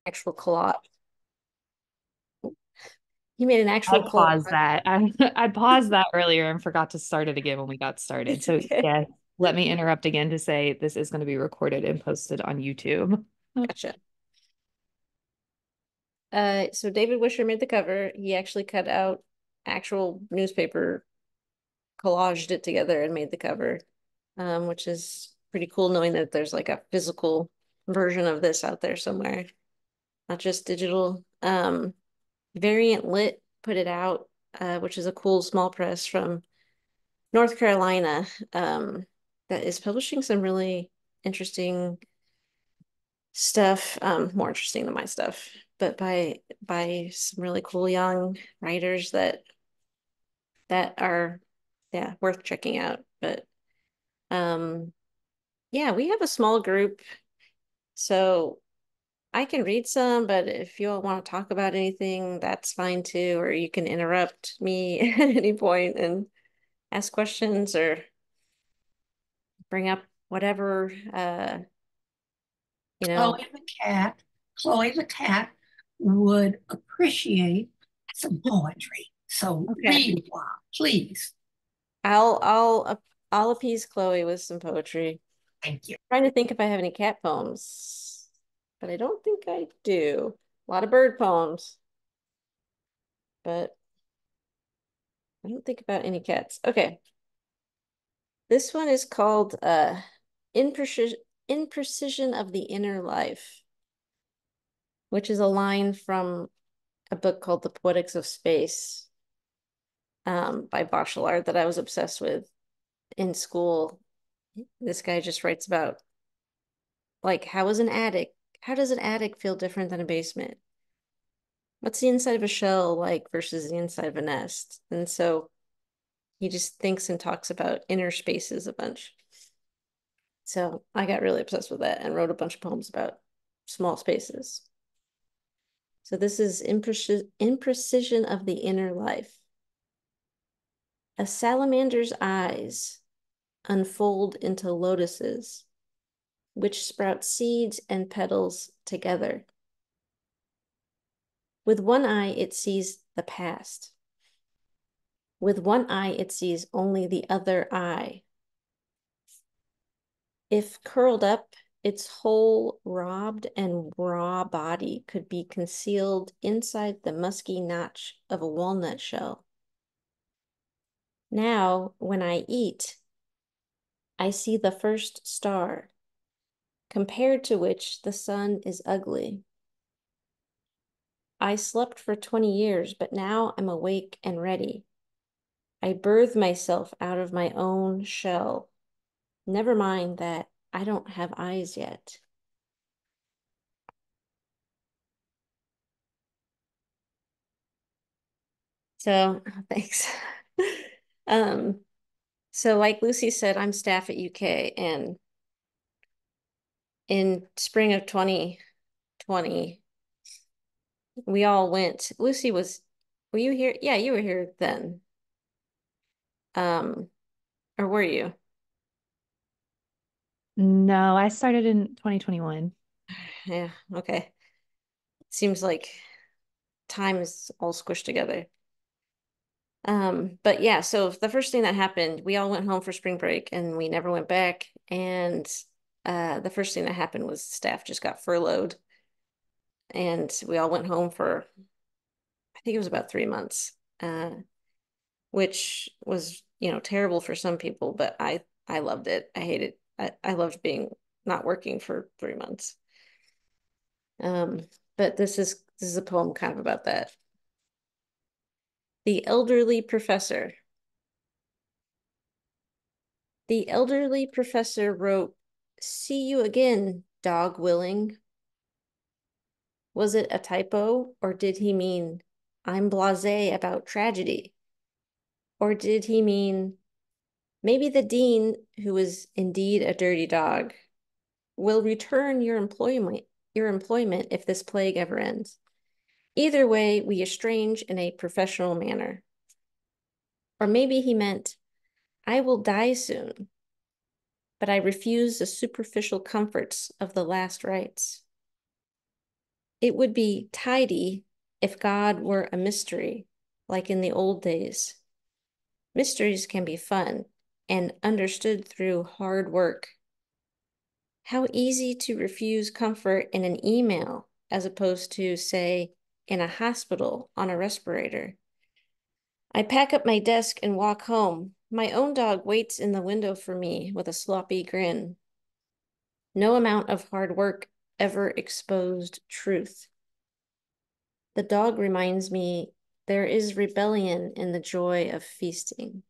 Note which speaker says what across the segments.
Speaker 1: actual collage. He made an
Speaker 2: I
Speaker 1: actual
Speaker 2: paused
Speaker 1: collage.
Speaker 2: that. I paused that earlier and forgot to start it again when we got started.
Speaker 1: It's
Speaker 2: So
Speaker 1: okay.
Speaker 2: yeah, let me interrupt again to say this is going to be recorded and posted on YouTube.
Speaker 1: Gotcha. So David Wisher made the cover. He actually cut out actual newspaper, collaged it together and made the cover, which is pretty cool knowing that there's like a physical version of this out there somewhere, not just digital. Variant Lit put it out, which is a cool small press from North Carolina, that is publishing some really interesting stuff, more interesting than my stuff, but by some really cool young writers that are, yeah, worth checking out. But um yeah, we have a small group, so I can read some, but if you all want to talk about anything, that's fine too, or you can interrupt me at any point and ask questions or bring up whatever you know.
Speaker 3: Chloe the cat, Chloe the cat would appreciate some poetry. So
Speaker 1: Okay.
Speaker 3: read a while, please.
Speaker 1: I'll appease Chloe with some poetry.
Speaker 3: Thank you.
Speaker 1: Trying to think if I have any cat poems, but I don't think I do. A lot of bird poems, but I don't think about any cats. Okay. This one is called Imprecision Imprecision of the Inner Life, which is a line from a book called The Poetics of Space, by Bachelard that I was obsessed with in school. This guy just writes about like how does an attic feel different than a basement? What's the inside of a shell like versus the inside of a nest? And so he just thinks and talks about inner spaces a bunch. So I got really obsessed with that and wrote a bunch of poems about small spaces. So this is imprecision of the inner life. A salamander's eyes unfold into lotuses, which sprout seeds and petals together. With one eye, it sees the past. With one eye, it sees only the other eye. If curled up, its whole robbed and raw body could be concealed inside the musky notch of a walnut shell. Now, when I eat, I see the first star, compared to which the sun is ugly. I slept for 20 years, but now I'm awake and ready. I birth myself out of my own shell. Never mind that I don't have eyes yet. So thanks. Um, so like Lucy said, I'm staff at UK, and in spring of 2020, we all went. Lucy were you here? Yeah, you were here then. Um, or were you?
Speaker 2: No, I started in 2021.
Speaker 1: Yeah, okay. Seems like time is all squished together. But yeah, so the first thing that happened, we all went home for spring break and we never went back. And the first thing that happened was staff just got furloughed and we all went home for, I think it was about 3 months, which was, terrible for some people, but I loved it. I hated I loved being not working for 3 months. Um, but this is a poem kind of about that. The elderly professor. The elderly professor wrote, "See you again, dog willing." Was it a typo, or did he mean, "I'm blasé about tragedy"? Or did he mean, "Maybe the dean, who is indeed a dirty dog, will return your employment if this plague ever ends. Either way, we estrange in a professional manner." Or maybe he meant, "I will die soon, but I refuse the superficial comforts of the last rites." It would be tidy if God were a mystery, like in the old days. Mysteries can be fun and understood through hard work. How easy to refuse comfort in an email as opposed to, say, in a hospital on a respirator. I pack up my desk and walk home. My own dog waits in the window for me with a sloppy grin. No amount of hard work ever exposed truth. The dog reminds me there is rebellion in the joy of feasting.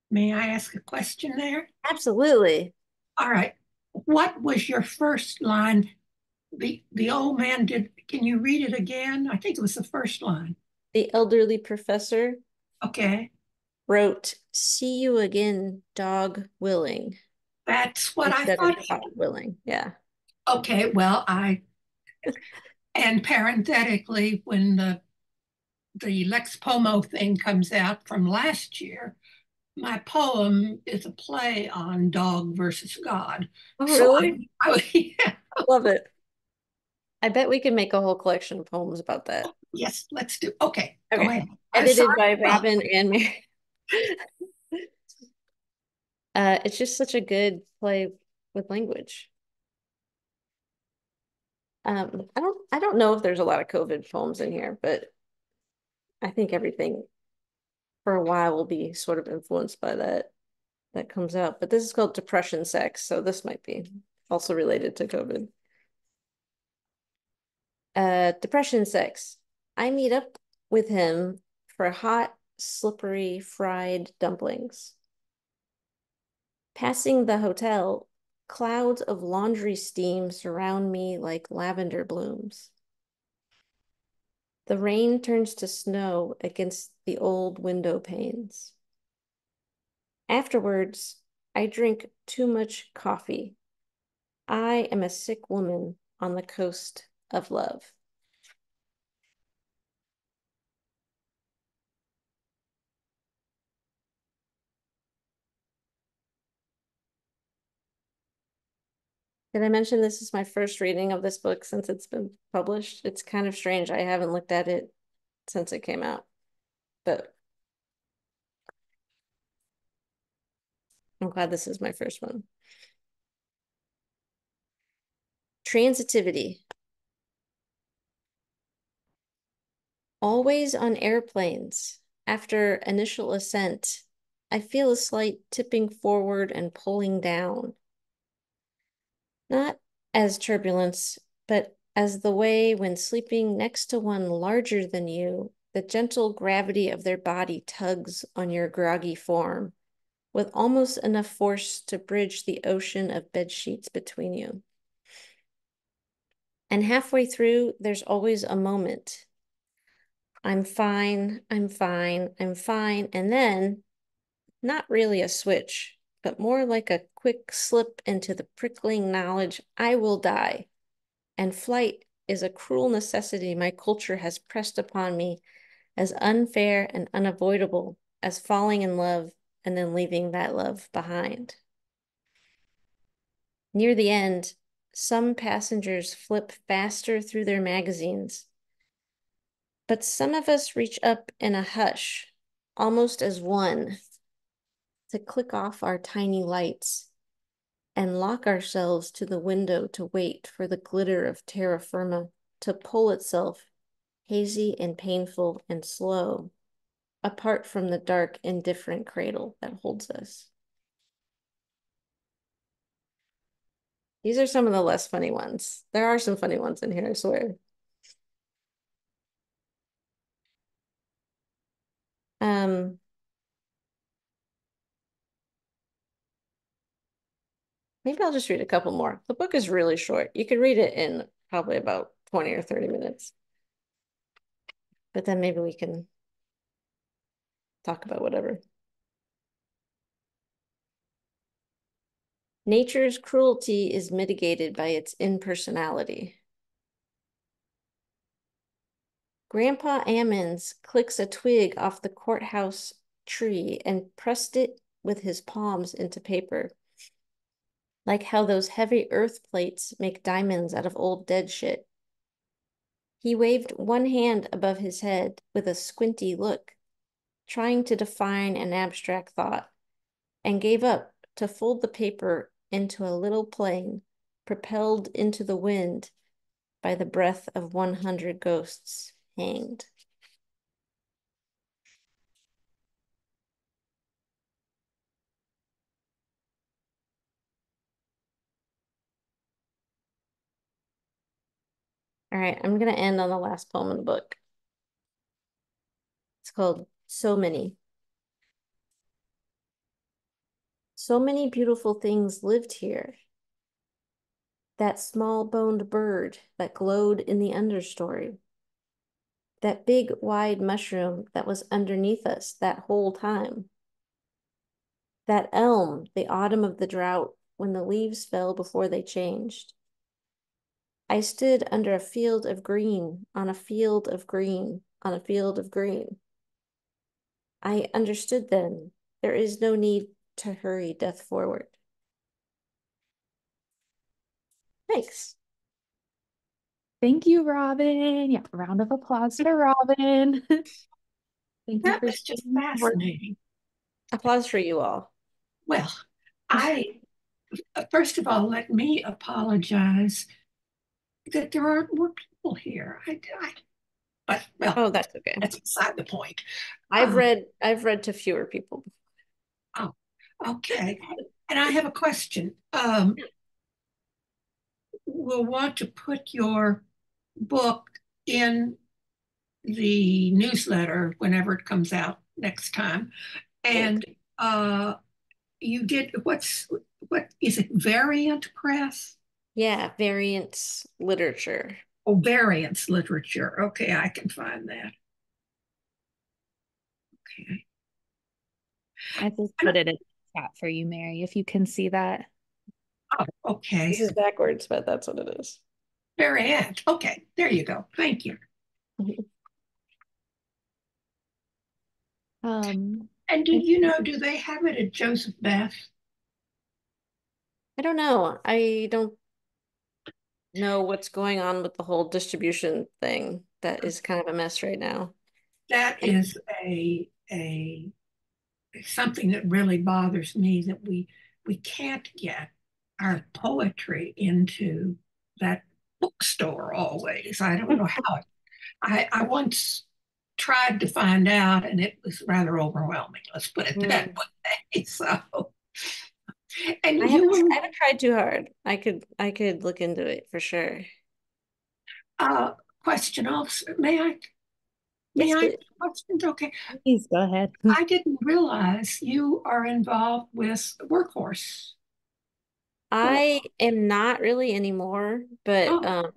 Speaker 3: May I ask a question there?
Speaker 1: Absolutely.
Speaker 3: All right. What was your first line? The old man did. Can you read it again? I think it was the first line.
Speaker 1: The elderly professor
Speaker 3: Okay.
Speaker 1: wrote, "See you again, dog willing,"
Speaker 3: That's what I
Speaker 1: instead of
Speaker 3: thought.
Speaker 1: dog willing. Yeah.
Speaker 3: Okay, well, and parenthetically, when the Lex Pomo thing comes out from last year, my poem is a play on dog versus God.
Speaker 1: Oh,
Speaker 3: So
Speaker 1: really?
Speaker 3: yeah,
Speaker 1: Love it. I bet we can make a whole collection of poems about that.
Speaker 3: yes, let's do. Okay, go
Speaker 1: Okay.
Speaker 3: ahead. I'm
Speaker 1: Edited
Speaker 3: sorry.
Speaker 1: by Robin and Mary. It's just such a good play with language. I don't know if there's a lot of COVID poems in here, but I think everything for a while will be sort of influenced by that comes out. But this is called Depression Sex, so this might be also related to COVID. Depression Sex. I meet up with him for hot, slippery, fried dumplings. Passing the hotel, clouds of laundry steam surround me like lavender blooms. The rain turns to snow against the old window panes. Afterwards, I drink too much coffee. I am a sick woman on the coast of love. Did I mention this is my first reading of this book since it's been published? It's kind of strange. I haven't looked at it since it came out, but I'm glad this is my first one. Transitivity. Always on airplanes, after initial ascent, I feel a slight tipping forward and pulling down. Not as turbulence, but as the way when sleeping next to one larger than you, the gentle gravity of their body tugs on your groggy form, with almost enough force to bridge the ocean of bed sheets between you. And halfway through, there's always a moment. I'm fine, I'm fine, I'm fine. And then, not really a switch, but more like a quick slip into the prickling knowledge I will die. And flight is a cruel necessity my culture has pressed upon me as unfair and unavoidable as falling in love and then leaving that love behind. Near the end, some passengers flip faster through their magazines, but some of us reach up in a hush, almost as one, to click off our tiny lights and lock ourselves to the window to wait for the glitter of terra firma to pull itself, hazy and painful and slow, apart from the dark, indifferent cradle that holds us. These are some of the less funny ones. There are some funny ones in here, I swear. Um, Maybe I'll just read a couple more. The book is really short. You could read it in probably about 20 or 30 minutes. But then maybe we can talk about whatever. Nature's cruelty is mitigated by its impersonality. Grandpa Ammons clicks a twig off the courthouse tree and pressed it with his palms into paper. like how those heavy earth plates make diamonds out of old dead shit. He waved one hand above his head with a squinty look, trying to define an abstract thought, and gave up to fold the paper into a little plane, propelled into the wind by the breath of 100 ghosts hanged. All right, I'm going to end on the last poem in the book. It's called So Many. So many beautiful things lived here. That small-boned bird that glowed in the understory. That big, wide mushroom that was underneath us that whole time. That elm, the autumn of the drought, when the leaves fell before they changed. I stood under a field of green, on a field of green, on a field of green. I understood then, there is no need to hurry death forward. Thanks.
Speaker 2: Thank you, Robin. Yeah, round of applause for Robin. Thank you
Speaker 3: That
Speaker 2: for
Speaker 3: was just
Speaker 2: sharing your work.
Speaker 3: fascinating.
Speaker 1: Applause for you all.
Speaker 3: Well, I, first of all, let me apologize that there aren't more people here. But well,
Speaker 1: Oh, that's okay.
Speaker 3: that's beside the point.
Speaker 1: I've read to fewer people.
Speaker 3: Oh, okay. And I have a question. We'll want to put your book in the newsletter whenever it comes out next time.
Speaker 1: Thanks.
Speaker 3: And you did what is it? Variant Press?
Speaker 1: Yeah, variant literature.
Speaker 3: Oh, variance literature. Okay, I can find that. Okay.
Speaker 2: I just put it in the chat for you, Mary, if you can see that.
Speaker 3: Oh, okay.
Speaker 1: This is backwards, but that's what it is.
Speaker 3: Variant. Okay, there you go. Thank you.
Speaker 2: Um,
Speaker 3: And do you know, do they have it at Joseph Beth?
Speaker 1: I don't know. I don't know what's going on with the whole distribution thing. That is kind of a mess right now.
Speaker 3: That
Speaker 1: And
Speaker 3: is a something that really bothers me that we can't get our poetry into that bookstore always. I don't know how it, I once tried to find out and it was rather overwhelming. Let's put it that
Speaker 1: Hmm.
Speaker 3: way. So, and
Speaker 1: I
Speaker 3: you
Speaker 1: haven't
Speaker 3: were
Speaker 1: I haven't tried too hard. I could look into it for sure.
Speaker 3: uh question also. May
Speaker 1: Yes,
Speaker 3: I
Speaker 1: but
Speaker 3: ask questions? Okay.
Speaker 2: please go ahead.
Speaker 3: I didn't realize you are involved with Workhorse. Well,
Speaker 1: I am not really anymore. But
Speaker 3: oh,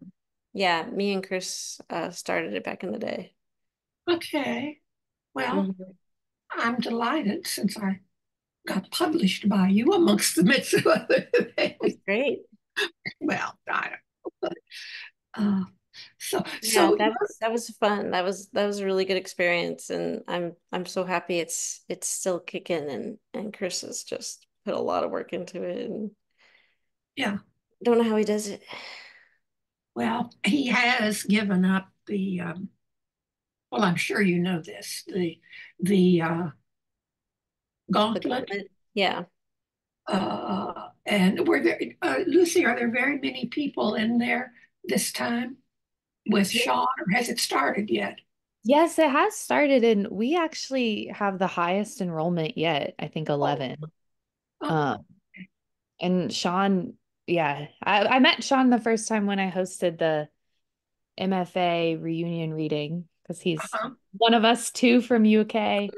Speaker 1: yeah, me and Chris started it back in the day.
Speaker 3: okay. Well,
Speaker 1: Mhm.
Speaker 3: I'm delighted since I got published by you amongst the midst of other
Speaker 1: That's
Speaker 3: things.
Speaker 1: great.
Speaker 3: Well, I don't know. Uh,
Speaker 1: Yeah,
Speaker 3: so
Speaker 1: that was fun. That was a really good experience, and I'm so happy it's still kicking, and Chris has just put a lot of work into it, and
Speaker 3: yeah,
Speaker 1: don't know how he does it.
Speaker 3: well, he has given up the, well, I'm sure you know this, the
Speaker 1: The
Speaker 3: gauntlet.
Speaker 1: gauntlet. Yeah.
Speaker 3: And were there, Lucy, are there very many people in there this time with
Speaker 1: Yeah.
Speaker 3: Sean, or has it started yet?
Speaker 2: Yes, it has started, and we actually have the highest enrollment yet, I think
Speaker 3: Oh,
Speaker 2: 11.
Speaker 3: oh,
Speaker 2: Um, and Sean, yeah, I met Sean the first time when I hosted the MFA reunion reading because he's
Speaker 3: uh-huh.
Speaker 2: one of us too from UK.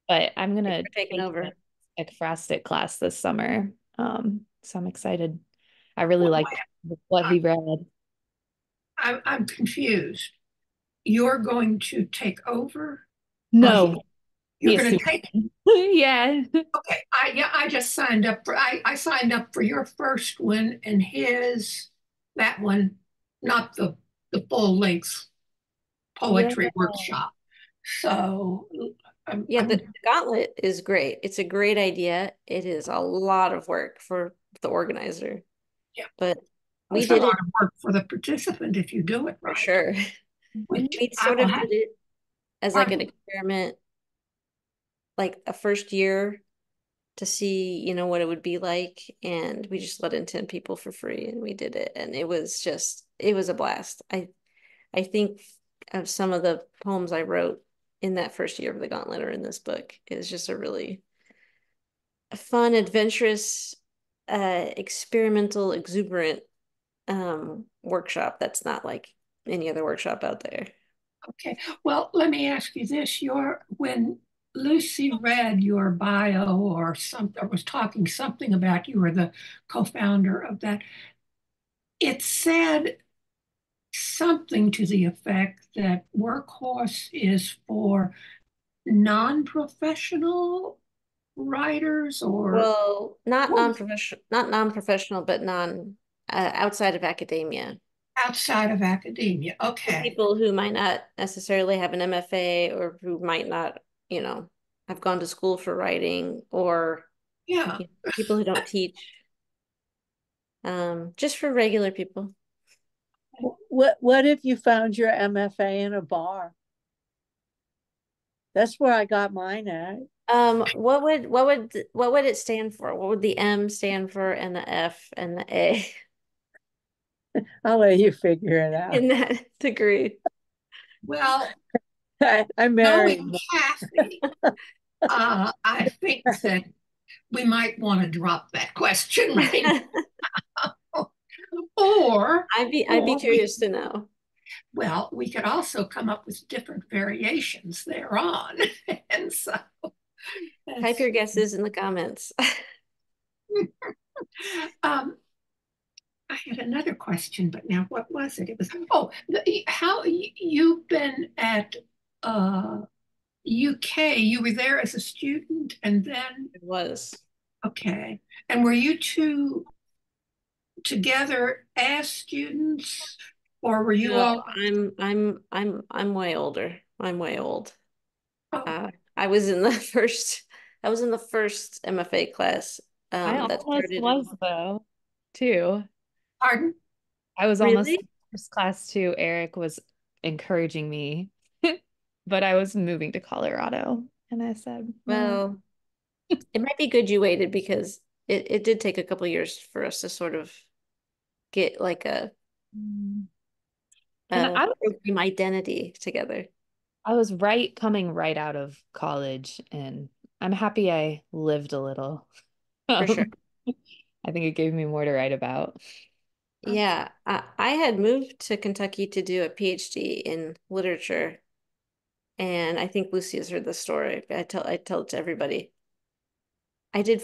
Speaker 2: But I'm
Speaker 1: Thanks
Speaker 2: gonna
Speaker 1: for taking
Speaker 2: take
Speaker 1: over.
Speaker 2: a ekphrastic class this summer. So I'm excited. I really
Speaker 3: Well,
Speaker 2: liked what he read.
Speaker 3: I'm confused. You're going to take over, or
Speaker 2: No,
Speaker 3: you're
Speaker 2: he is
Speaker 3: going
Speaker 2: too.
Speaker 3: to take.
Speaker 2: Yeah.
Speaker 3: Okay, I just signed up for I signed up for your first one and his that one, not the full length
Speaker 2: Yeah.
Speaker 3: poetry workshop. So
Speaker 1: Yeah, the
Speaker 3: I'm
Speaker 1: gauntlet is great. It's a great idea. It is a lot of work for the organizer.
Speaker 3: Yeah.
Speaker 1: But we
Speaker 3: It's a
Speaker 1: did
Speaker 3: lot
Speaker 1: it
Speaker 3: of work for the participant if you do it
Speaker 1: for
Speaker 3: right.
Speaker 1: sure.
Speaker 3: Which
Speaker 1: We
Speaker 3: I
Speaker 1: sort
Speaker 3: will
Speaker 1: of
Speaker 3: have.
Speaker 1: did it as like an experiment, like a first year to see, what it would be like. And we just let in 10 people for free and we did it. And it was a blast. I think of some of the poems I wrote in that first year of the Gauntlet are in this book. It was just a really fun, adventurous, experimental, exuberant workshop that's not like any other workshop out there.
Speaker 3: Okay. Well, let me ask you this. When Lucy read your bio or something, or was talking something about you were the co-founder of that, it said something to the effect that Workhorse is for non-professional writers or
Speaker 1: Well, not
Speaker 3: what,
Speaker 1: non-professional, not non-professional, but outside of academia.
Speaker 3: outside of academia.
Speaker 1: For
Speaker 3: Okay.
Speaker 1: people who might not necessarily have an MFA or who might not, have gone to school for writing or
Speaker 3: Yeah.
Speaker 1: people who don't teach. Just for regular people.
Speaker 4: What if you found your MFA in a bar? That's where I got mine at.
Speaker 1: What would it stand for? What would the M stand for and the F and the A
Speaker 4: I'll let you figure it out.
Speaker 1: in that degree?
Speaker 3: Well,
Speaker 4: I'm married.
Speaker 3: knowing Kathy, I think that we might want to drop that question right now. Or,
Speaker 1: I'd be curious to know.
Speaker 3: well, we could also come up with different variations thereon. And so
Speaker 1: Type your guesses in the comments.
Speaker 3: um, I had another question, but now what was it? It was, how you've been at UK, you were there as a student and then,
Speaker 1: It was.
Speaker 3: okay. And were you two together as students or were you
Speaker 1: No,
Speaker 3: all?
Speaker 1: I'm way older. I'm way old.
Speaker 3: Oh,
Speaker 1: I was in the first I was in the first MFA class
Speaker 2: I
Speaker 1: that
Speaker 2: almost
Speaker 1: started
Speaker 2: was though, too.
Speaker 3: pardon?
Speaker 2: I was almost
Speaker 1: really
Speaker 2: first class too. Eric was encouraging me, but I was moving to Colorado, and I said, no.
Speaker 1: well. It might be good you waited because it did take a couple years for us to sort of get like
Speaker 2: Mm. And
Speaker 1: a program identity together.
Speaker 2: I was coming right out of college, and I'm happy I lived a little.
Speaker 1: For sure.
Speaker 2: Um, I think it gave me more to write about.
Speaker 1: Yeah, I had moved to Kentucky to do a PhD in literature, and I think Lucy has heard the story. I tell it to everybody. I did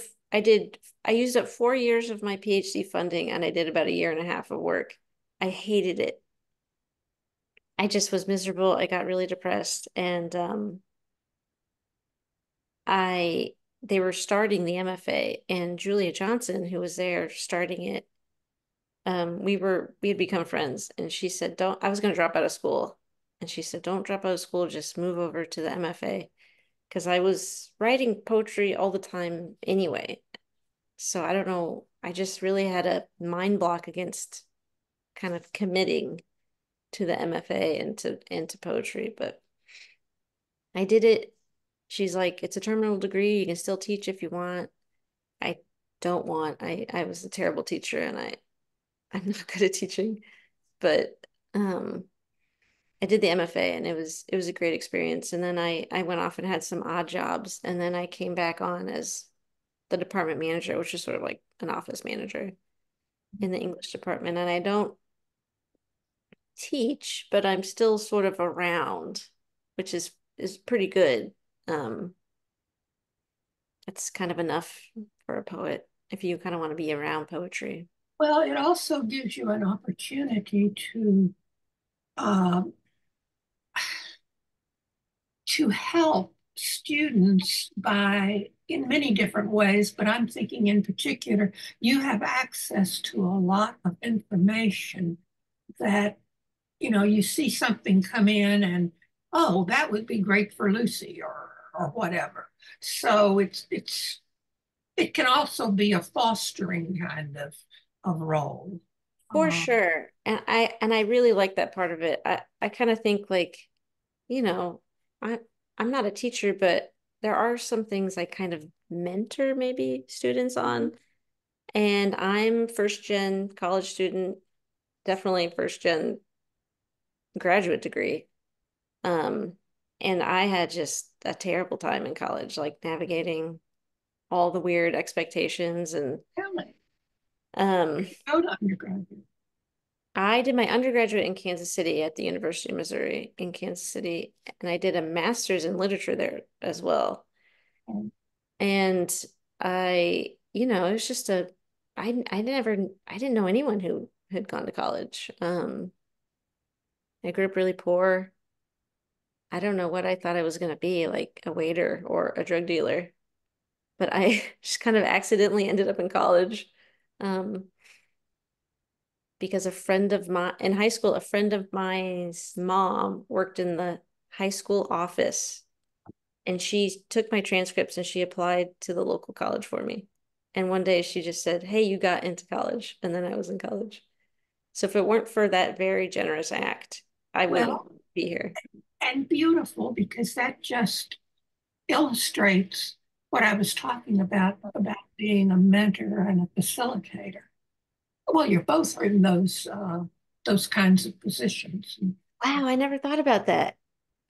Speaker 1: I used up 4 years of my PhD funding, and I did about a year and a half of work. I hated it. I just was miserable. I got really depressed, and I they were starting the MFA, and Julia Johnson, who was there starting it, we had become friends, and she said, "Don't." I was going to drop out of school, and she said, "Don't drop out of school. Just move over to the MFA," because I was writing poetry all the time anyway. So I don't know. I just really had a mind block against kind of committing to the MFA and to poetry, but I did it. She's like, it's a terminal degree. You can still teach if you want. I don't want. I was a terrible teacher and I'm not good at teaching, but um I did the MFA and it was a great experience. And then I went off and had some odd jobs and then I came back on as the department manager, which is sort of like an office manager in the English department. And I don't teach, but I'm still sort of around, which is pretty good. Um That's kind of enough for a poet if you kind of want to be around poetry.
Speaker 3: Well, it also gives you an opportunity um, to help students by in many different ways, but I'm thinking in particular, you have access to a lot of information that, you see something come in and, oh, that would be great for Lucy or whatever. So it's it can also be a fostering kind of role.
Speaker 1: For
Speaker 3: Um,
Speaker 1: sure. And I really like that part of it. I kind of think like, you know, I I'm not a teacher, but there are some things I kind of mentor maybe students on. And I'm first gen college student, definitely first gen graduate degree. Um, and I had just a terrible time in college, like navigating all the weird expectations and
Speaker 3: Really,
Speaker 1: um
Speaker 3: go to undergraduate.
Speaker 1: I did my undergraduate in Kansas City at the University of Missouri in Kansas City, and I did a master's in literature there as well.
Speaker 3: Um,
Speaker 1: And it was just I didn't know anyone who had gone to college. I grew up really poor. I don't know what I thought I was going to be, like a waiter or a drug dealer, but I just kind of accidentally ended up in college. Um, because a friend of mine in high school, a friend of mine's mom worked in the high school office and she took my transcripts and she applied to the local college for me. And one day she just said, "Hey, you got into college." And then I was in college. So if it weren't for that very generous act, I wouldn't
Speaker 3: well,
Speaker 1: be here.
Speaker 3: and beautiful because that just illustrates what I was talking about being a mentor and a facilitator. Well, you're both in those kinds of positions.
Speaker 1: Wow, I never thought about that.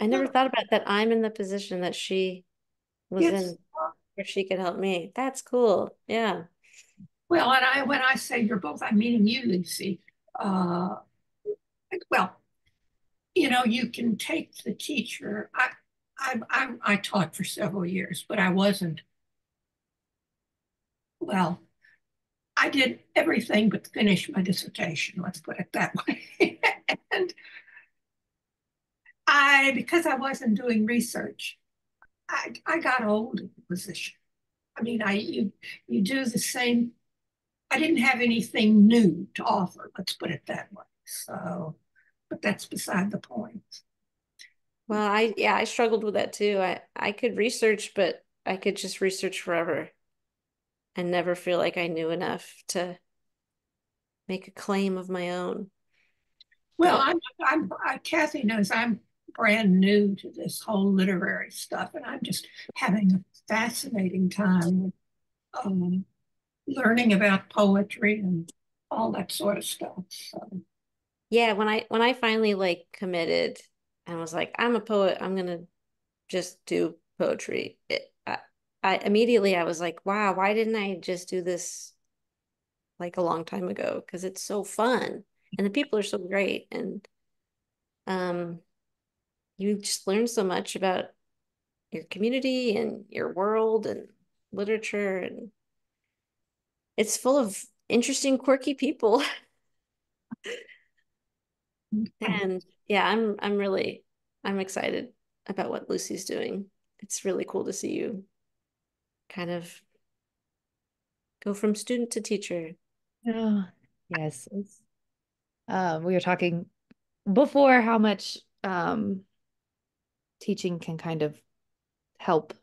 Speaker 1: I never thought about that. I'm in the position that she was
Speaker 3: It's
Speaker 1: in where she could help me. That's cool. Yeah.
Speaker 3: well, and I when I say you're both, I'm meaning you, Lucy. Uh, well, you can take the teacher. I taught for several years, but I wasn't. Well, I did everything but finish my dissertation. Let's put it that way. And because I wasn't doing research, I got old in the position. I mean, you do the same. I didn't have anything new to offer. Let's put it that way. So, but that's beside the point.
Speaker 1: Well, I struggled with that too. I could research, but I could just research forever and never feel like I knew enough to make a claim of my own.
Speaker 3: Well,
Speaker 1: But
Speaker 3: Kathy knows I'm brand new to this whole literary stuff, and I'm just having a fascinating time with um, learning about poetry and all that sort of stuff. So,
Speaker 1: yeah, when I finally like committed and was like, I'm a poet, I'm gonna just do poetry. I immediately I was like, wow, why didn't I just do this like a long time ago? Because it's so fun and the people are so great and um you just learn so much about your community and your world and literature and it's full of interesting quirky people. And yeah, I'm excited about what Lucy's doing. It's really cool to see you kind of go from student to teacher.
Speaker 2: Oh, yes. We were talking before how much teaching can kind of help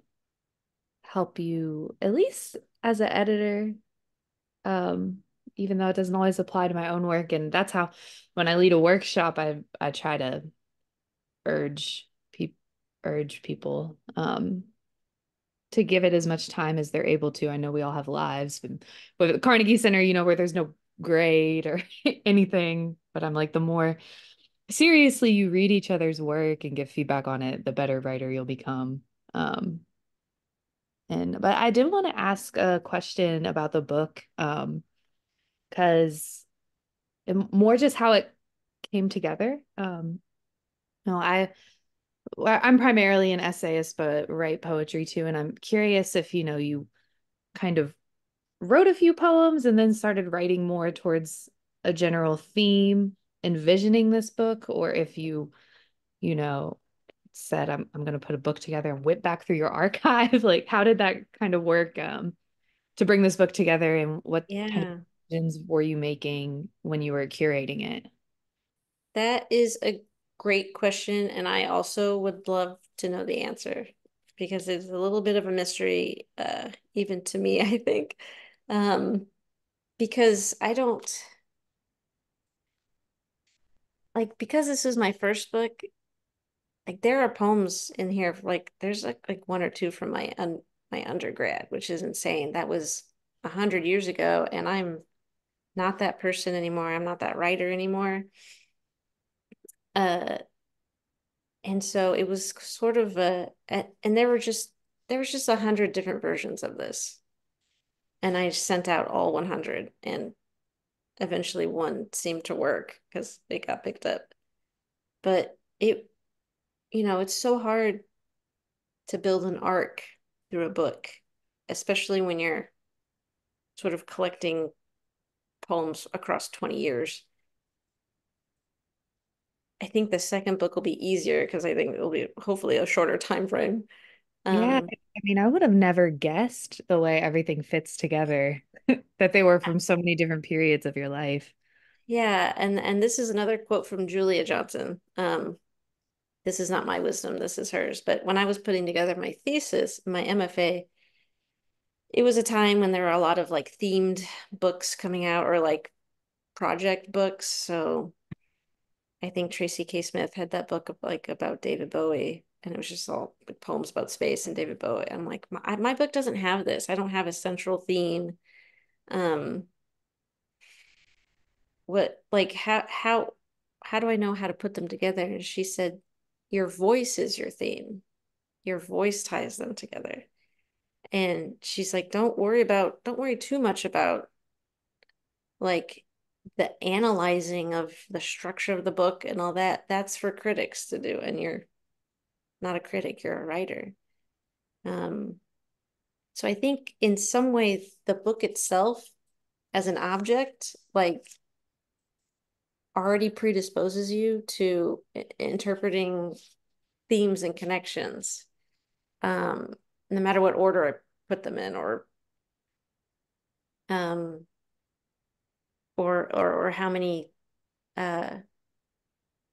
Speaker 2: you, at least as an editor, um, even though it doesn't always apply to my own work. And that's how when I lead a workshop, I try to urge people to give it as much time as they're able to. I know we all have lives, but at Carnegie Center, where there's no grade or anything, but I'm like, the more seriously you read each other's work and give feedback on it, the better writer you'll become. But I did want to ask a question about the book, because more just how it came together. No, I'm primarily an essayist, but write poetry too, and I'm curious if you kind of wrote a few poems and then started writing more towards a general theme, envisioning this book, or if you know, said, I'm going to put a book together and whip back through your archive. Like, how did that kind of work to bring this book together, and what kind of
Speaker 1: Yeah,
Speaker 2: decisions were you making when you were curating it?
Speaker 1: that is a great question, and I also would love to know the answer because it's a little bit of a mystery, even to me, I think. Because I don't like, because this is my first book, like there are poems in here, like there's like one or two from my undergrad, which is insane. That was 100 years ago, and I'm not that person anymore. I'm not that writer anymore. Uh, and so it was sort of and there was just 100 different versions of this, and I sent out all 100, and eventually one seemed to work because it got picked up. But it's so hard to build an arc through a book, especially when you're sort of collecting poems across 20 years. I think the second book will be easier because I think it'll be hopefully a shorter time frame.
Speaker 2: Yeah,
Speaker 1: Um,
Speaker 2: I mean, I would have never guessed the way everything fits together, that they were from so many different periods of your life.
Speaker 1: yeah, and this is another quote from Julia Johnson. This is not my wisdom, this is hers. But when I was putting together my thesis, my MFA, it was a time when there were a lot of like themed books coming out or like project books. So I think Tracy K. Smith had that book of like about David Bowie, and it was just all like poems about space and David Bowie. I'm like, my book doesn't have this. I don't have a central theme. Um, what like how do I know how to put them together? And she said, your voice is your theme. Your voice ties them together. And she's like, don't worry too much about like the analyzing of the structure of the book and all that. That's for critics to do. And you're not a critic, you're a writer. Um, so I think in some ways the book itself as an object, like already predisposes you to interpreting themes and connections, um, no matter what order I put them in, um, or how many uh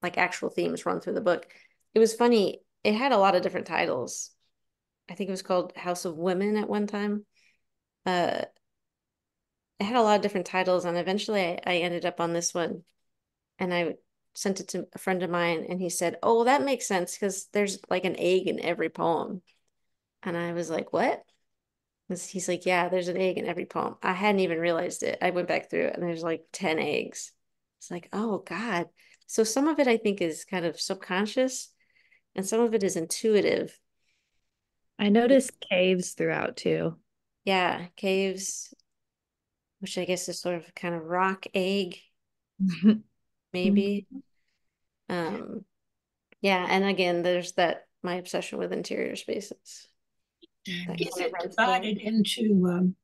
Speaker 1: like actual themes run through the book. It was funny. It had a lot of different titles. I think it was called House of Women at one time. Uh, it had a lot of different titles, and eventually I ended up on this one, and I sent it to a friend of mine, and he said, "Oh, well, that makes sense because there's like an egg in every poem." And I was like, "What?" He's like, "Yeah, there's an egg in every poem." I hadn't even realized it. I went back through it, and there's like 10 eggs. It's like, oh God. So some of it I think is kind of subconscious, and some of it is intuitive.
Speaker 2: I noticed caves throughout too.
Speaker 1: Yeah, caves, which I guess is sort of kind of rock egg, maybe. Um, yeah, and again, there's that my obsession with interior spaces. That
Speaker 3: Is
Speaker 1: kind of
Speaker 3: it
Speaker 1: runs through.
Speaker 3: divided into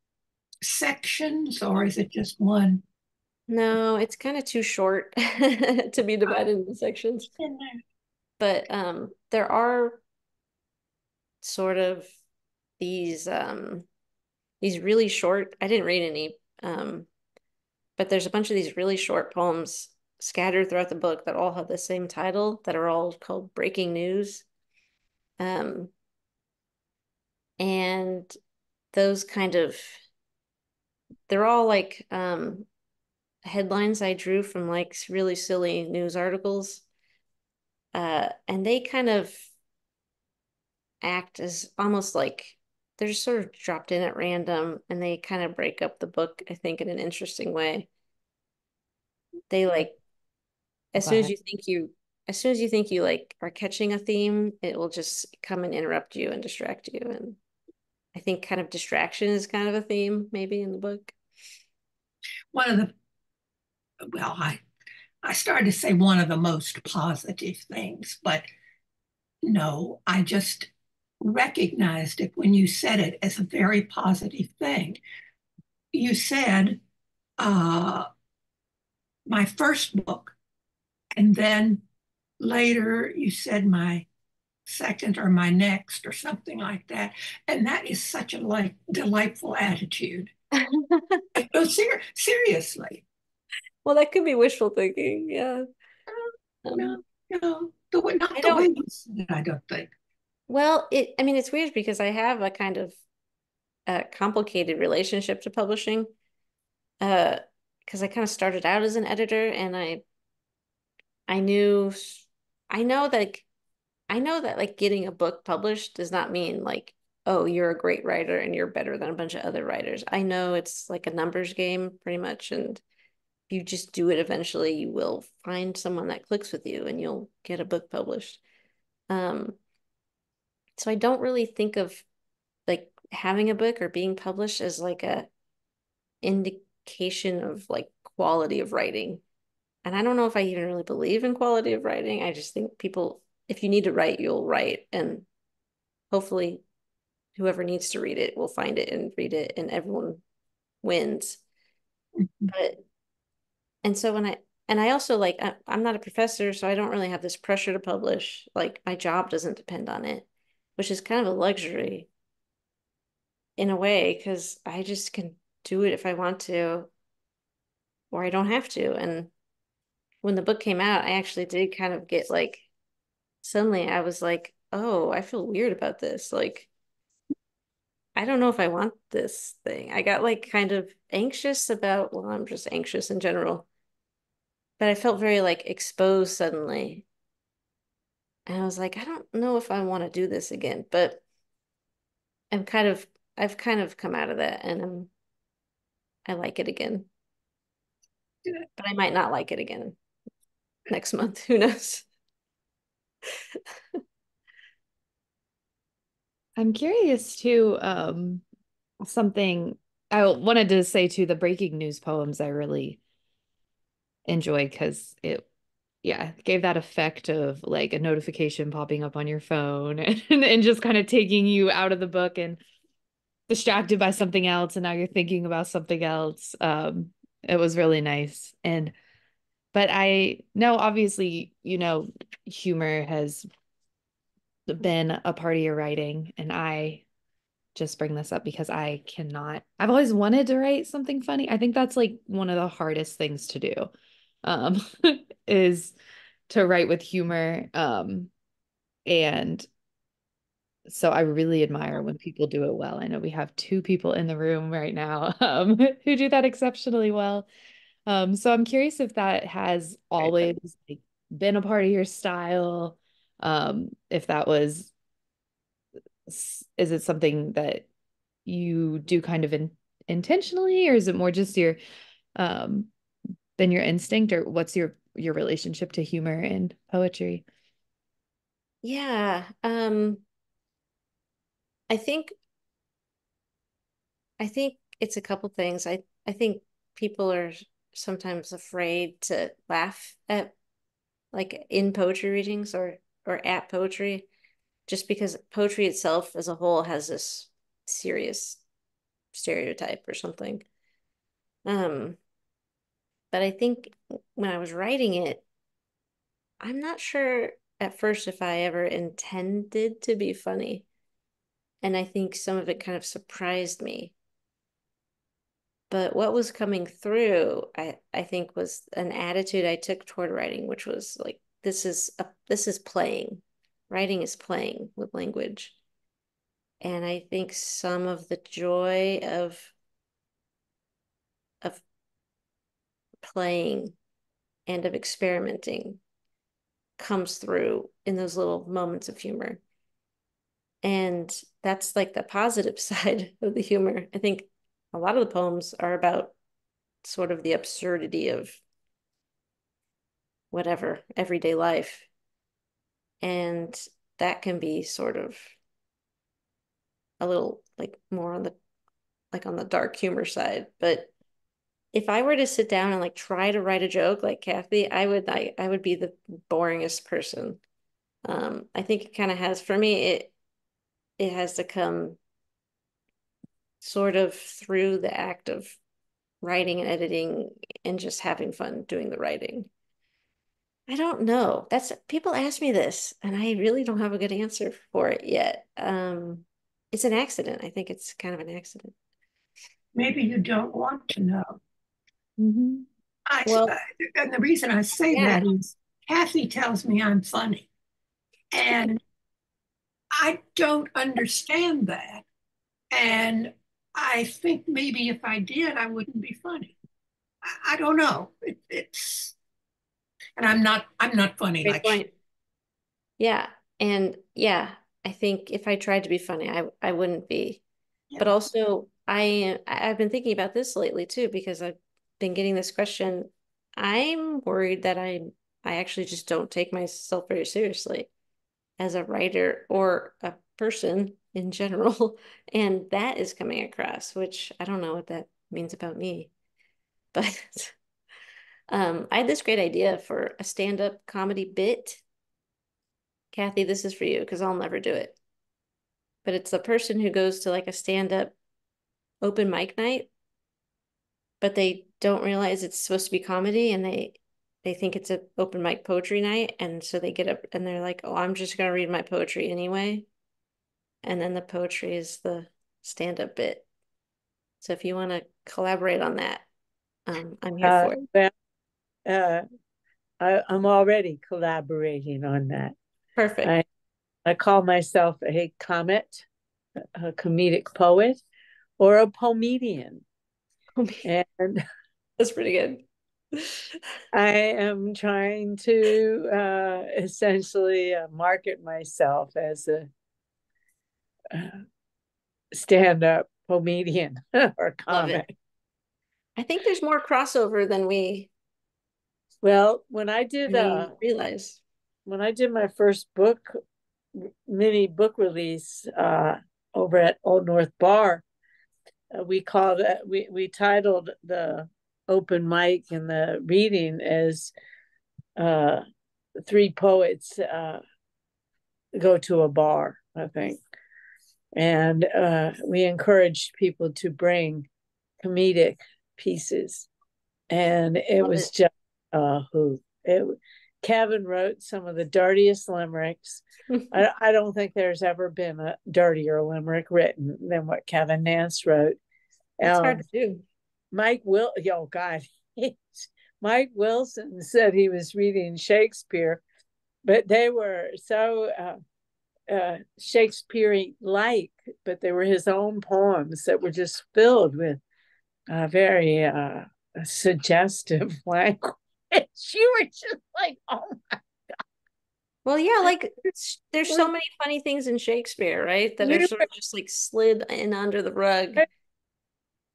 Speaker 3: sections or is it just one?
Speaker 1: No, it's kind of too short to be divided into sections.
Speaker 3: In there?
Speaker 1: But there are sort of these really short, I didn't read any, but there's a bunch of these really short poems scattered throughout the book that all have the same title that are all called Breaking News. Um, and those kind of they're all like headlines I drew from like really silly news articles. And they kind of act as almost like they're just sort of dropped in at random, and they kind of break up the book, I think, in an interesting way. They like as soon as
Speaker 2: But
Speaker 1: you think you as soon as you think you like are catching a theme, it will just come and interrupt you and distract you. And I think kind of distraction is kind of a theme maybe in the book.
Speaker 3: One of the, well, I started to say one of the most positive things, but no, I just recognized it when you said it as a very positive thing. You said, uh, my first book, and then later you said my second or my next or something like that. And that is such a like delightful attitude. Oh, seriously.
Speaker 1: Well, that could be wishful thinking. Yeah.
Speaker 3: No,
Speaker 1: Um,
Speaker 3: no, the way, not
Speaker 1: I
Speaker 3: the way
Speaker 1: don't
Speaker 3: you said it, I don't think.
Speaker 1: Well, I mean, it's weird because I have a kind of complicated relationship to publishing. Uh, because I kind of started out as an editor and I knew I know that I know that like getting a book published does not mean like, oh, you're a great writer and you're better than a bunch of other writers. I know it's like a numbers game pretty much, and if you just do it eventually, you will find someone that clicks with you and you'll get a book published. Um, so I don't really think of like having a book or being published as like a indication of like quality of writing. And I don't know if I even really believe in quality of writing. I just think people, if you need to write, you'll write. And hopefully whoever needs to read it will find it and read it and everyone wins. But and so and I also like I'm not a professor, so I don't really have this pressure to publish. Like my job doesn't depend on it, which is kind of a luxury in a way because I just can do it if I want to, or I don't have to. And when the book came out, I actually did kind of get like suddenly I was like, oh, I feel weird about this. Like, I don't know if I want this thing. I got like kind of anxious about, well, I'm just anxious in general, but I felt very like exposed suddenly. And I was like, I don't know if I want to do this again, but I'm kind of, I've kind of come out of that and I like it again, but I might not like it again next month. Who knows?
Speaker 2: I'm curious too, something I wanted to say to the breaking news poems I really enjoy because it yeah, gave that effect of like a notification popping up on your phone and just kind of taking you out of the book and distracted by something else and now you're thinking about something else. It was really nice. And but I know obviously, humor has been a part of your writing and I just bring this up because I cannot. I've always wanted to write something funny. I think that's like one of the hardest things to do. Um is to write with humor. And so I really admire when people do it well. I know we have two people in the room right now who do that exceptionally well. So I'm curious if that has always like, been a part of your style. If that was, is it something that you do kind of intentionally, or is it more just your um than your instinct, or what's your relationship to humor and poetry?
Speaker 1: Yeah. I think I think it's a couple things. I think people are sometimes afraid to laugh at like in poetry readings or at poetry just because poetry itself as a whole has this serious stereotype or something. Um, but I think when I was writing it, I'm not sure at first if I ever intended to be funny. And I think some of it kind of surprised me. But what was coming through, I think was an attitude I took toward writing, which was like, this is playing. Writing is playing with language. And I think some of the joy of playing and of experimenting comes through in those little moments of humor. And that's like the positive side of the humor. I think a lot of the poems are about sort of the absurdity of whatever everyday life. And that can be sort of a little like more on the like on the dark humor side. But if I were to sit down and like try to write a joke like Kathy, I would be the boringest person. I think it kind of has for me it has to come sort of through the act of writing and editing and just having fun doing the writing. I don't know. That's people ask me this, and I really don't have a good answer for it yet. It's an accident. I think it's kind of an accident.
Speaker 3: Maybe you don't want to know.
Speaker 2: Mhm.
Speaker 3: I,
Speaker 1: Well,
Speaker 3: and the reason I say
Speaker 1: yeah.
Speaker 3: that is Kathy tells me I'm funny. And I don't understand that. And I think maybe if I did, I wouldn't be funny. I don't know. And I'm not funny
Speaker 1: Great
Speaker 3: like she.
Speaker 1: point. Yeah. And yeah, I think if I tried to be funny, I wouldn't be. But
Speaker 3: Yeah.
Speaker 1: also I've been thinking about this lately too, because I've been getting this question. I'm worried that I actually just don't take myself very seriously as a writer or a person in general. And that is coming across, which I don't know what that means about me. But I had this great idea for a stand-up comedy bit. Kathy, this is for you because I'll never do it. But it's the person who goes to like a stand-up open mic night, but they don't realize it's supposed to be comedy, and they think it's an open mic poetry night, and so they get up and they're like, "Oh, I'm just gonna read my poetry anyway." And then the poetry is the stand-up bit. So if you want to collaborate on that, I'm here for it.
Speaker 4: Well, uh, I'm already collaborating on that.
Speaker 1: Perfect.
Speaker 4: I call myself a comet, a comedic poet, or a pomedian. And
Speaker 1: That's pretty good.
Speaker 4: I am trying to essentially market myself as a stand-up comedian or
Speaker 1: Love it.
Speaker 4: comic.
Speaker 1: I think there's more crossover than we
Speaker 4: Well,
Speaker 1: realize.
Speaker 4: when I did my first book mini book release over at Old North Bar, we titled the open mic and the reading as uh, three poets go to a bar, I think. And we encouraged people to bring comedic pieces. And it
Speaker 1: Love
Speaker 4: was
Speaker 1: it.
Speaker 4: just who it Kevin wrote some of the dirtiest limericks. I don't think there's ever been a dirtier limerick written than what Kevin Nance wrote.
Speaker 1: That's hard to do.
Speaker 4: Oh God, Mike Wilson said he was reading Shakespeare, but they were so Shakespeare-like, but they were his own poems that were just filled with very suggestive language. You were just like, oh
Speaker 1: Well, yeah,
Speaker 4: my,
Speaker 1: like there's so
Speaker 4: we,
Speaker 1: many funny things in Shakespeare, right? That are
Speaker 4: we
Speaker 1: sort of just like slid in under the rug.
Speaker 4: were,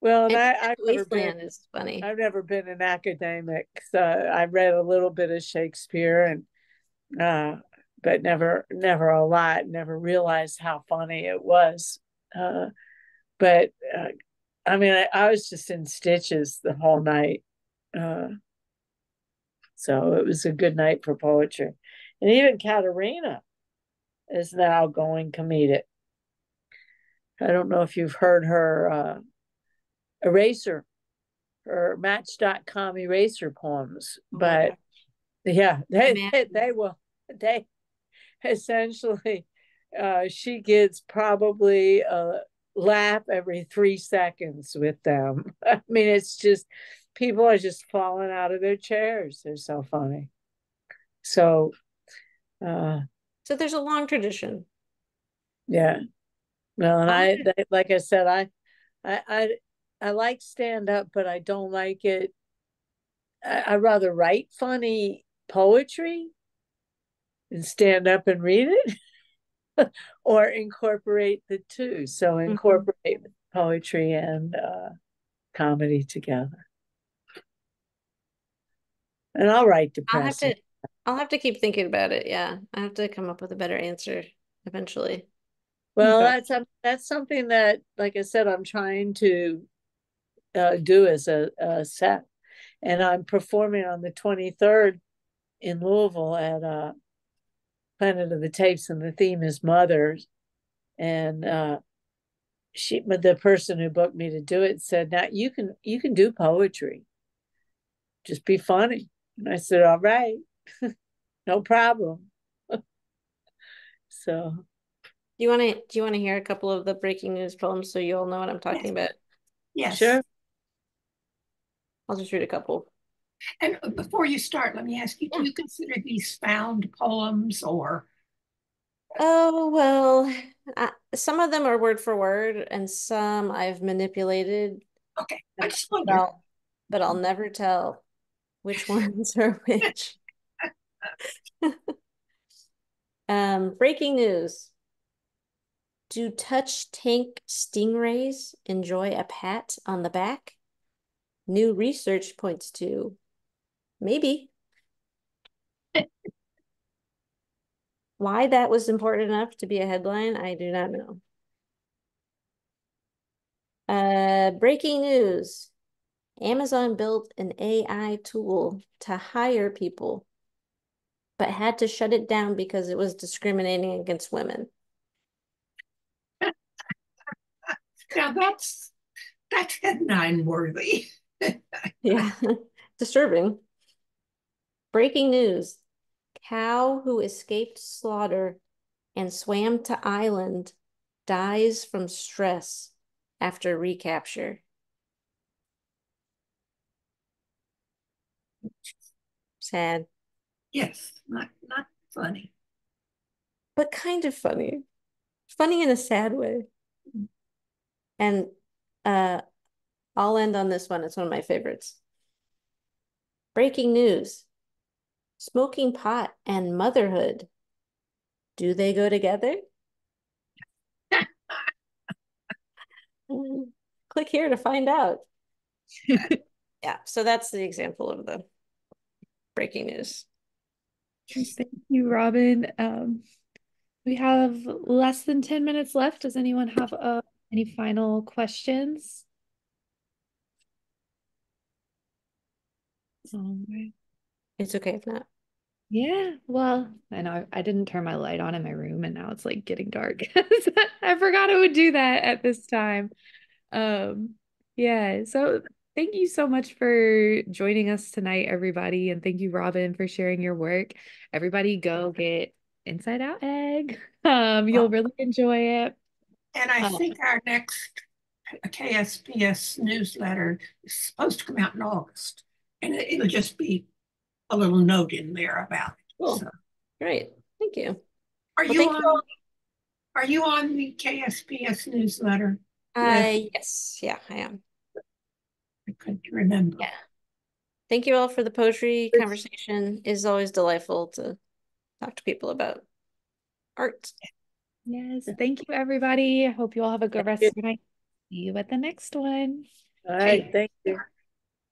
Speaker 4: well, and
Speaker 1: And Wasteland is funny.
Speaker 4: I've never been an academic, so I read a little bit of Shakespeare and but never a lot. Never realized how funny it was. But I mean, I was just in stitches the whole night. Uh, so it was a good night for poetry. And even Katerina is now going comedic. I don't know if you've heard her eraser or Match.com eraser poems,
Speaker 1: Oh my
Speaker 4: but
Speaker 1: God.
Speaker 4: yeah,
Speaker 1: Imagine.
Speaker 4: they essentially she gets probably a laugh every 3 seconds with them. I mean, it's just people are just falling out of their chairs. They're so funny. So uh
Speaker 1: So there's a long tradition.
Speaker 4: yeah. No, and
Speaker 1: I'll have to,
Speaker 4: like I said, I I I like stand up, but I don't like it. I rather write funny poetry and stand up and read it, or incorporate the two. So
Speaker 1: Mhm.
Speaker 4: incorporate poetry and comedy together. And I'll write
Speaker 1: I'll have
Speaker 4: depressing.
Speaker 1: to I'll have to keep thinking about it. Yeah. I have to come up with a better answer eventually.
Speaker 4: Well,
Speaker 1: But
Speaker 4: that's something that, like I said, I'm trying to do as a set, and I'm performing on the 23rd in Louisville at Planet of the Tapes, and the theme is mothers. And the person who booked me to do it said, "Now you can do poetry, just be funny." And I said, "All right, no problem." So
Speaker 1: do you want to hear a couple of the breaking news poems so you all know what I'm talking
Speaker 3: Yes.
Speaker 1: about?
Speaker 3: Yes.
Speaker 4: sure.
Speaker 1: I'll just read a couple.
Speaker 3: And before you start, let me ask you, do
Speaker 1: Yeah.
Speaker 3: you consider these found poems or
Speaker 1: Oh, well, some of them are word for word, and some I've manipulated,
Speaker 3: Okay, I just
Speaker 1: but
Speaker 3: wondered.
Speaker 1: I'll never tell which ones are which. Breaking news. Do touch tank stingrays enjoy a pat on the back? New research points to maybe. Why that was important enough to be a headline, I do not know. Breaking news. Amazon built an AI tool to hire people, but had to shut it down because it was discriminating against women.
Speaker 3: Now that's headline worthy.
Speaker 1: Yeah, disturbing. Breaking news. Cow who escaped slaughter and swam to island dies from stress after recapture. Sad,
Speaker 3: Yes, not funny.
Speaker 1: but kind of funny. Funny in a sad way. And uh, I'll end on this one. It's one of my favorites. Breaking news. Smoking pot and motherhood. Do they go together? Click here to find out. Yeah, so that's the example of the breaking news.
Speaker 2: Thank you, Robin. We have less than 10 minutes left. Does anyone have any final questions? All right.
Speaker 1: It's okay if not.
Speaker 2: Yeah, well, I know I didn't turn my light on in my room and now it's like getting dark. I forgot I would do that at this time. Um, yeah, so thank you so much for joining us tonight, everybody, and thank you, Robin, for sharing your work. Everybody go get Inside Out Egg. You'll really enjoy it.
Speaker 3: And I
Speaker 2: Uh,
Speaker 3: think our next KSPS newsletter is supposed to come out in August. And it'll just be a little note in there about it.
Speaker 1: Cool.
Speaker 3: So
Speaker 1: Great. Thank you.
Speaker 3: are
Speaker 1: Well,
Speaker 3: you
Speaker 1: thank you
Speaker 3: on
Speaker 1: all.
Speaker 3: are you on the KSPS newsletter list?
Speaker 1: Yes, yeah, I am.
Speaker 3: I couldn't remember.
Speaker 1: Yeah. Thank you all for the poetry conversation. It is always delightful to talk to people about art.
Speaker 2: yes, thank you, everybody. I hope you all have a good
Speaker 4: Thank
Speaker 2: rest
Speaker 4: you.
Speaker 2: of your night. See you at the next one.
Speaker 4: All
Speaker 3: Okay.
Speaker 4: right. Thank you.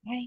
Speaker 2: Bye.